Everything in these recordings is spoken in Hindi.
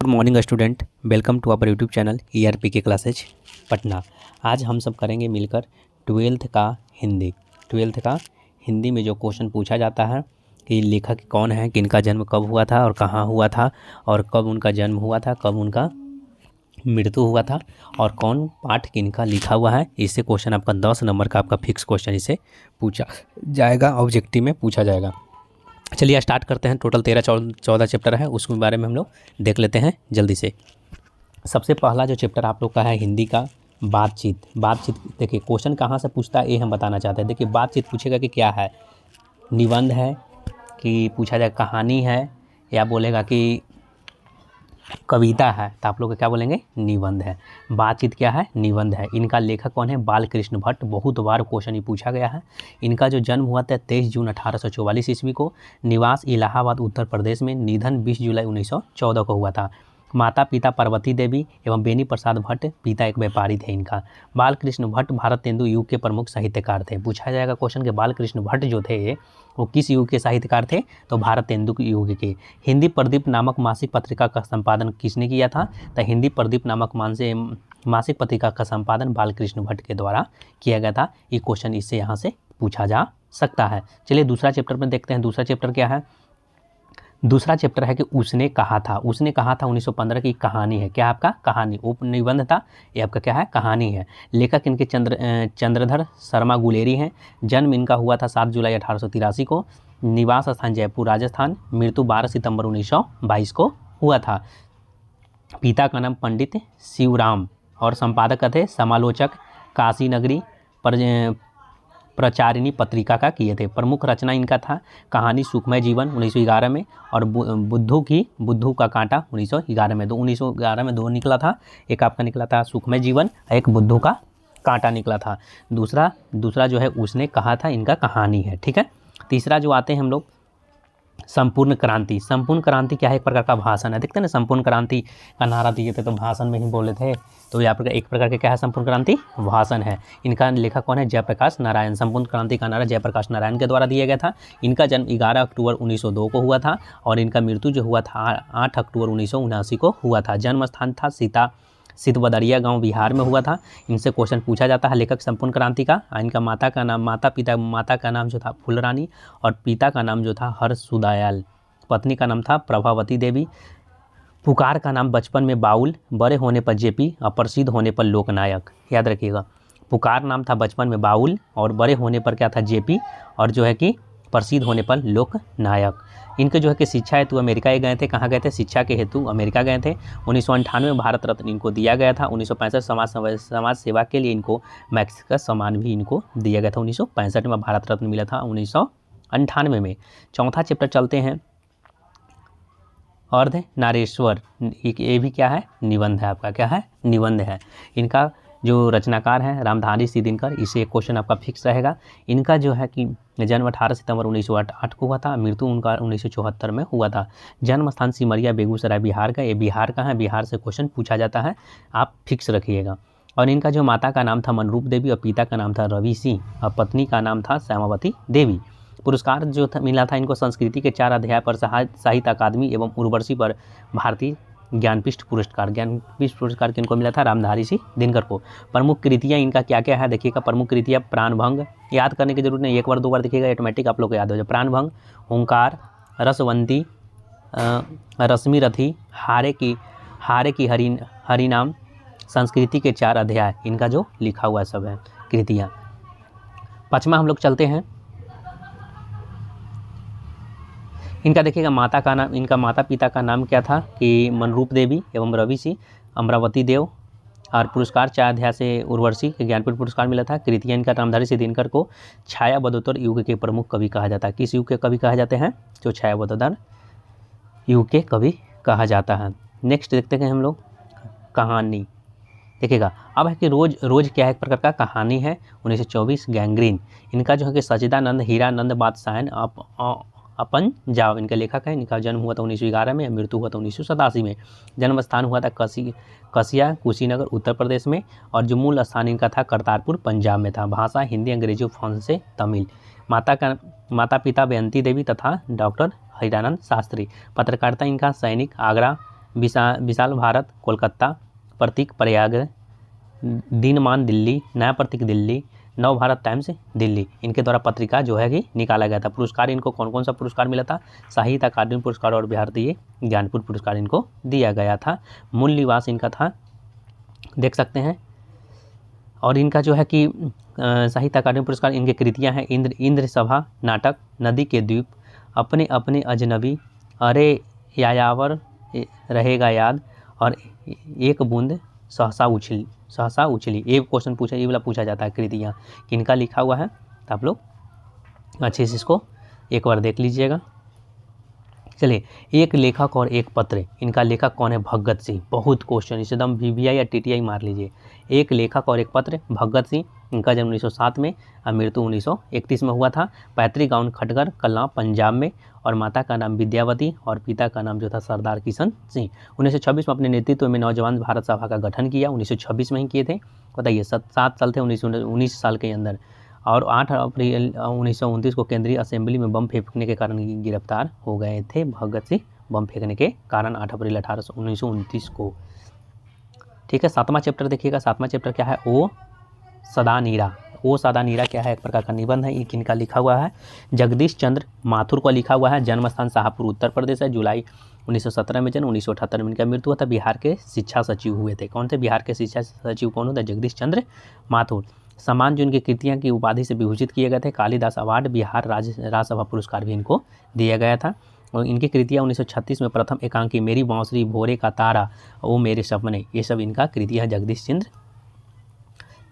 Good morning student, welcome to our YouTube channel ERP के क्लासेज पटना। आज हम सब करेंगे मिलकर ट्वेल्थ का हिंदी में जो क्वेश्चन पूछा जाता है कि लेखक कौन है, किनका जन्म कब हुआ था और कहाँ हुआ था और कब उनका जन्म हुआ था, कब उनका मृत्यु हुआ था और कौन पाठ किनका लिखा हुआ है। इससे क्वेश्चन आपका 10 नंबर का आपका फिक्स क्वेश्चन इसे पूछा जाएगा, ऑब्जेक्टिव में पूछा जाएगा। चलिए स्टार्ट करते हैं। टोटल 13-14 चैप्टर है, उसके बारे में हम लोग देख लेते हैं जल्दी से। सबसे पहला जो चैप्टर आप लोग का है हिंदी का बातचीत। देखिए क्वेश्चन कहाँ से पूछता है ये हम बताना चाहते हैं। देखिए बातचीत पूछेगा कि क्या है, निबंध है कि पूछा जाए कहानी है या बोलेगा कि कविता है, तो आप लोग क्या बोलेंगे, निबंध है। बातचीत क्या है, निबंध है। इनका लेखक कौन है, बालकृष्ण भट्ट। बहुत बार क्वेश्चन ये पूछा गया है। इनका जो जन्म हुआ था 23 जून 1844 ईस्वी को, निवास इलाहाबाद उत्तर प्रदेश में, निधन 20 जुलाई 1914 को हुआ था। माता पिता पार्वती देवी एवं बेनी प्रसाद भट्ट, पिता एक व्यापारी थे इनका। बालकृष्ण भट्ट भारतेंदु युग के प्रमुख साहित्यकार थे। पूछा जाएगा क्वेश्चन के बालकृष्ण भट्ट जो थे वो किस युग के साहित्यकार थे, तो भारतेंदु युग के। हिंदी प्रदीप नामक मासिक पत्रिका का संपादन किसने किया था, तो हिंदी प्रदीप नामक मासिक पत्रिका का संपादन बालकृष्ण भट्ट के द्वारा किया गया था। ये क्वेश्चन इससे यहाँ से पूछा जा सकता है। चलिए दूसरा चैप्टर में देखते हैं। दूसरा चैप्टर क्या है, दूसरा चैप्टर है कि उसने कहा था। 1915 की कहानी है। क्या आपका कहानी, उपनिबंध था, ये आपका क्या है, कहानी है। लेखक इनके चंद्रधर शर्मा गुलेरी हैं। जन्म इनका हुआ था 7 जुलाई 1883 को। निवास स्थान जयपुर राजस्थान। मृत्यु 12 सितंबर 1922 को हुआ था। पिता का नाम पंडित शिवराम और संपादक थे समालोचक काशी नगरी प्रचारिणी पत्रिका का किए थे। प्रमुख रचना इनका था कहानी सुखमय जीवन 1911 में और बुद्धू का कांटा 1911 में। 1911 में दो निकला था, एक आपका निकला था सुखमय जीवन, एक बुद्धू का कांटा निकला था। दूसरा जो है उसने कहा था, इनका कहानी है। ठीक है। तीसरा जो आते हैं हम लोग संपूर्ण क्रांति। संपूर्ण क्रांति क्या है, एक प्रकार का भाषण है। देखते हैं ना, संपूर्ण क्रांति का नारा दिए थे तो भाषण में ही बोले थे, तो यहाँ पर एक प्रकार के क्या है, संपूर्ण क्रांति भाषण है। इनका लेखक कौन है, जयप्रकाश नारायण। संपूर्ण क्रांति का नारा जयप्रकाश नारायण के द्वारा दिया गया था। इनका जन्म 11 अक्टूबर 1902 को हुआ था और इनका मृत्यु जो हुआ था 8 अक्टूबर 1979 को हुआ था। जन्म स्थान था सितबदरिया गांव बिहार में हुआ था। इनसे क्वेश्चन पूछा जाता है लेखक संपूर्ण क्रांति का। इनका माता का नाम जो था फूलरानी और पिता का नाम जो था हर्षुदयाल। पत्नी का नाम था प्रभावती देवी। पुकार का नाम बचपन में बाउल, बड़े होने पर जेपी और प्रसिद्ध होने पर लोकनायक। याद रखिएगा, पुकार नाम था बचपन में बाउल और बड़े होने पर क्या था, जेपी, और जो है कि प्रसिद्ध होने पर लोकनायक। इनके जो है कि शिक्षा हेतु अमेरिका गए थे। कहाँ गए थे, शिक्षा के हेतु अमेरिका गए थे। 1998 में भारत रत्न इनको दिया गया था। 1965 समाज सेवा के लिए इनको मैक्स का सम्मान भी इनको दिया गया था। 1965 में भारत रत्न मिला था 1998 में। चौथा चैप्टर चलते हैं, अर्ध नारेश्वर। ये भी क्या है, निबंध है आपका, क्या है, निबंध है। इनका जो रचनाकार हैं रामधारी सिद्दीनकर। इसे एक क्वेश्चन आपका फिक्स रहेगा। इनका जो है कि जन्म 18 सितंबर 1908 को हुआ था। मृत्यु उनका 1974 में हुआ था। जन्म स्थान सिमरिया बेगूसराय बिहार का। ये बिहार का है, बिहार से क्वेश्चन पूछा जाता है, आप फिक्स रखिएगा। और इनका जो माता का नाम था मनरूप देवी और पिता का नाम था रवि सिंह और पत्नी का नाम था श्यामावती देवी। पुरस्कार जो था मिला था इनको संस्कृति के 4 अध्याय पर साहित्य अकादमी एवं उर्वशी पर भारतीय ज्ञानपीठ पुरस्कार किनको मिला था, रामधारी सिद्दीनकर को। प्रमुख कृतियाँ इनका क्या क्या है, देखिएगा। प्रमुख कृतियाँ प्राणभंग, याद करने की जरूरत नहीं, एक बार दो बार देखिएगा, ऑटोमेटिक आप लोग को याद हो जाए। प्राणभंग, ओंकार, रसवंती, रश्मि रथी, हारे की हरिनाम, संस्कृति के 4 अध्याय, इनका जो लिखा हुआ सब है कृतियाँ। पाँचवा हम लोग चलते हैं। इनका देखिएगा माता का नाम, इनका माता पिता का नाम क्या था कि मनरूप देवी एवं रवि सिंह, अमरावती देव। और पुरस्कार 4 अध्याय से उर्वशी के ज्ञानपीठ पुरस्कार मिला था। कृतियाँ इनका रामधारी सिद्दीनकर को छायावदोत्तर युग के प्रमुख कवि कहा जाता है। किस युग के कवि कहा जाते हैं, जो छायावदोत्तर युग के कवि कहा जाता है। नेक्स्ट देखते हैं हम लोग कहानी। देखिएगा अब है कि रोज क्या है, एक प्रकार का कहानी है। 1924 गैंग्रीन। इनका जो है कि सचिदानंद हीरानंद बादशाहन अपन जाव इनका लेखक है। इनका जन्म हुआ था 1911 में, मृत्यु हुआ था 1987 में। जन्म स्थान हुआ था कसिया कुशीनगर उत्तर प्रदेश में और जो मूल स्थान इनका था करतारपुर पंजाब में था। भाषा हिंदी, अंग्रेजी, फ्रांस, तमिल। माता पिता बेअंती देवी तथा डॉक्टर हीरानंद शास्त्री। पत्रकारिता इनका सैनिक, आगरा विशाल भारत कोलकाता, प्रतीक प्रयाग, दिनमान दिल्ली, नया प्रतीक दिल्ली, नव भारत टाइम्स दिल्ली, इनके द्वारा पत्रिका जो है कि निकाला गया था। पुरस्कार इनको कौन कौन सा पुरस्कार मिला था? साहित्य अकादमी पुरस्कार और भारतीय ज्ञानपीठ पुरस्कार इनको दिया गया था। मूल निवास इनका था, देख सकते हैं। और इनका जो है कि साहित्य अकादमी पुरस्कार, इनकी कृतियां हैं इंद्र सभा नाटक, नदी के द्वीप, अपने अपने अजनबी, अरे यायावर रहेगा याद, और एक बूंद सहसा उछली। ये क्वेश्चन पूछा, ये वाला पूछा जाता है कृतियाँ किनका लिखा हुआ है, तो आप लोग अच्छे से इसको एक बार देख लीजिएगा। चलिए, एक लेखक और एक पत्र, इनका लेखक कौन है? भगत सिंह। बहुत क्वेश्चन, इसे एकदम VVI या TTI मार लीजिए। एक लेखक और एक पत्र, भगत सिंह, इनका जन्म 1907 में और मृत्यु 1931 में हुआ था। पैतृक गांव खटगर कलां पंजाब में, और माता का नाम विद्यावती और पिता का नाम जो था सरदार किशन सिंह। 1926 में अपने नेतृत्व में नौजवान भारत सभा का गठन किया, 1926 में ही किए थे। बताइए, 7 साल थे 19 साल के अंदर। और 8 अप्रैल 1929 को केंद्रीय असेंबली में बम फेंकने के कारण गिरफ्तार हो गए थे भगत सिंह, बम फेंकने के कारण 8 अप्रैल 1929 को। ठीक है, 7वां चैप्टर देखिएगा। 7वां चैप्टर क्या है? ओ सदा नीरा क्या है? एक प्रकार का निबंध है। ये किनका लिखा हुआ है? जगदीश चंद्र माथुर को लिखा हुआ है। जन्म स्थान शाहपुर उत्तर प्रदेश है। जुलाई 1917 में जन्म, 1978 में इनका मृत्यु हुआ था। बिहार के शिक्षा सचिव हुए थे। कौन थे बिहार के शिक्षा सचिव? कौन होता है? जगदीश चंद्र माथुर। सम्मान जो इनकी कृतियाँ की उपाधि से विभूषित किए गए थे। कालिदास अवार्ड, बिहार राज्यसभा पुरस्कार भी इनको दिया गया था। और इनकी कृतियाँ 1936 में प्रथम एकांकी, मेरी बांसुरी, भोरे का तारा, वो मेरे सपने, ये सब इनका कृतियाँ जगदीश चंद्र।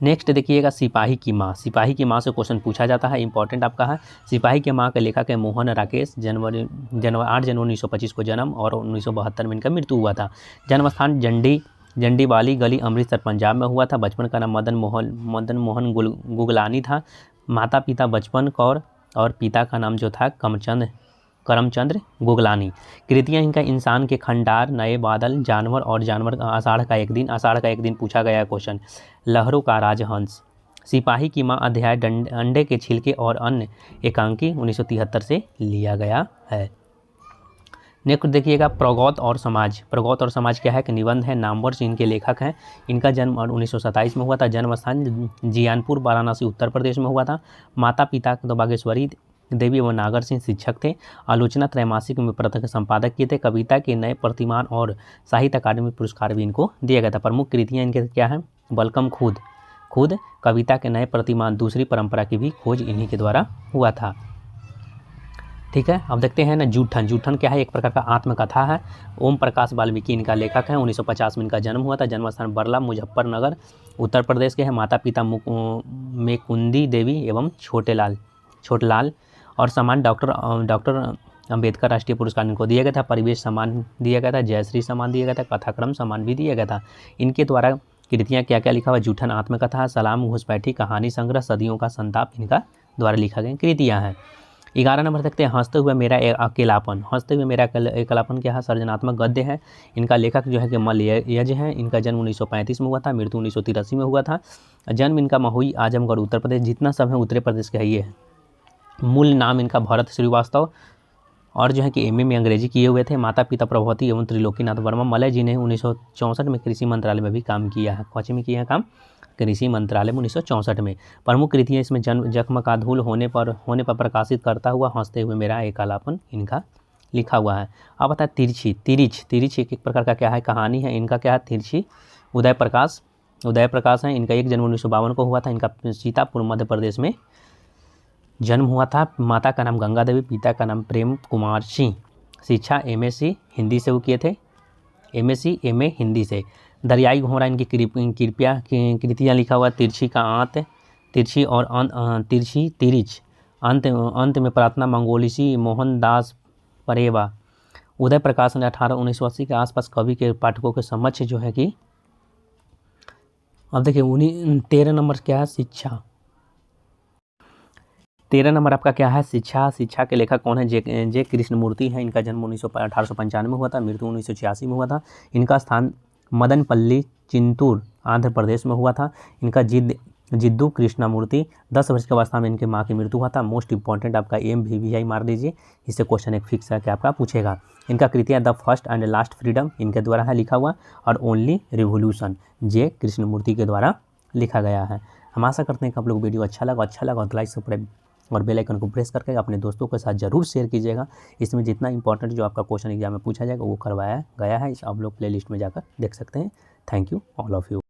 नेक्स्ट देखिएगा, सिपाही की माँ। सिपाही की माँ से क्वेश्चन पूछा जाता है, इंपॉर्टेंट आपका है। सिपाही की माँ के लेखक है मोहन राकेश। 8 जनवरी 1925 को जन्म और 1972 में इनका मृत्यु हुआ था। जन्म स्थान जंडी वाली गली, अमृतसर पंजाब में हुआ था। बचपन का नाम मदन मोहन गुगलानी था। माता पिता बचपन कौर और पिता का नाम जो था करमचंद्र गुगलानी। कृतियाँ इनका इंसान के खंडार, नए बादल, जानवर और जानवर, आषाढ़ का एक दिन पूछा गया क्वेश्चन, लहरों का राजहंस, सिपाही की माँ, अध्याय अंडे के छिलके और अन्य, एकांकी 1973 से लिया गया है। नेक्स्ट देखिएगा, प्रगौत और समाज क्या है? कि निबंध है। नामवर से इनके लेखक हैं। इनका जन्म 1927 में हुआ था। जन्म स्थान जियानपुर, वाराणसी उत्तर प्रदेश में हुआ था। माता पिता तो बागेश्वरी देवी व नागर सिंह शिक्षक थे। आलोचना त्रैमासिक में प्रथम संपादक किए थे। कविता के नए प्रतिमान और साहित्य अकादमी पुरस्कार भी इनको दिया गया था। प्रमुख कृतियाँ इनके क्या हैं? बलकम खुद, कविता के नए प्रतिमान, दूसरी परंपरा की भी खोज इन्हीं के द्वारा हुआ था। ठीक है, अब देखते हैं ना जूठन क्या है? एक प्रकार का आत्मकथा है। ओम प्रकाश वाल्मीकि इनका लेखक है। 1950 में इनका जन्म हुआ था। जन्म स्थान बरला, मुजफ्फरनगर उत्तर प्रदेश के हैं। माता पिता मेकुंदी देवी एवं छोटलाल। और सम्मान डॉक्टर अंबेडकर राष्ट्रीय पुरस्कार इनको दिया गया था। परिवेश सम्मान दिया गया था। जयश्री सम्मान दिया गया था। कथाक्रम सम्मान भी दिया गया था। इनके द्वारा कृतियाँ क्या क्या लिखा हुआ? जूठन आत्मकथा, सलाम घुसपैठी, कहानी संग्रह, सदियों का संताप, इनका द्वारा लिखा गया कृतियाँ हैं। 11 नंबर देखते हैं, हंसते हुए मेरा अकेलापन क्या है? सर्जनात्मक गद्य है। इनका लेखक जो है कि मलयज है। इनका जन्म 1935 में हुआ था। मृत्यु 1983 में हुआ था। जन्म इनका महुई, आजमगढ़ उत्तर प्रदेश। जितना सब है उत्तर प्रदेश का ये है। मूल नाम इनका भरत श्रीवास्तव, और जो है कि MM में अंग्रेजी किए हुए थे। माता पिता प्रभवती एवं त्रिलोकीनाथ वर्मा। मलय जी ने 1964 में कृषि मंत्रालय में भी काम किया है। कौन में किया है काम? कृषि मंत्रालय में 1964 में। प्रमुख कृतियाँ इसमें जख्म का धूल होने पर प्रकाशित करता हुआ, हंसते हुए मेरा अकेलापन, इनका लिखा हुआ है। अब आता है तिरछी एक प्रकार का क्या है? कहानी है। इनका क्या है? तिरछी। उदय प्रकाश है। इनका 1 जनवरी 1952 को हुआ था। इनका सीतापुर मध्य प्रदेश में जन्म हुआ था। माता का नाम गंगा देवी, पिता का नाम प्रेम कुमार सिंह। शिक्षा MSc हिंदी से वो किए थे। MA हिंदी से। दरियाई घोड़ा इनकी कृतियाँ लिखा हुआ। तिरछी का आंत, तिरछी और तिरिच, अंत में प्रार्थना, मंगोलिसी, मोहनदास परेवा। उदय प्रकाश ने 1980 के आसपास कवि के पाठकों के समक्ष जो है कि, अब देखिए 13 नंबर क्या है? शिक्षा। 13 नंबर आपका क्या है? शिक्षा के लेखक कौन है? जे कृष्णमूर्ति हैं। इनका जन्म 1895 में हुआ था। मृत्यु 1986 में हुआ था। इनका स्थान मदनपल्ली, चिंतूर, आंध्र प्रदेश में हुआ था। इनका जिद्दू कृष्णमूर्ति, 10 वर्ष की अवस्था में इनकी माँ की मृत्यु हुआ था। मोस्ट इंपॉर्टेंट आपका MVVI मार दीजिए, इससे क्वेश्चन एक फिक्स है कि आपका पूछेगा। इनका कृतियाँ the first and last freedom इनके द्वारा है लिखा हुआ, और ओनली रिवोल्यूशन J कृष्णमूर्ति के द्वारा लिखा गया है। हम आशा करते हैं कि आप लोग वीडियो अच्छा लगा तो लाइक सब्सक्राइब और बेल आइकन को प्रेस करके अपने दोस्तों के साथ जरूर शेयर कीजिएगा। इसमें जितना इंपॉर्टेंट जो आपका क्वेश्चन एग्जाम में पूछा जाएगा वो करवाया गया है, इस आप लोग प्लेलिस्ट में जाकर देख सकते हैं। Thank you all of you.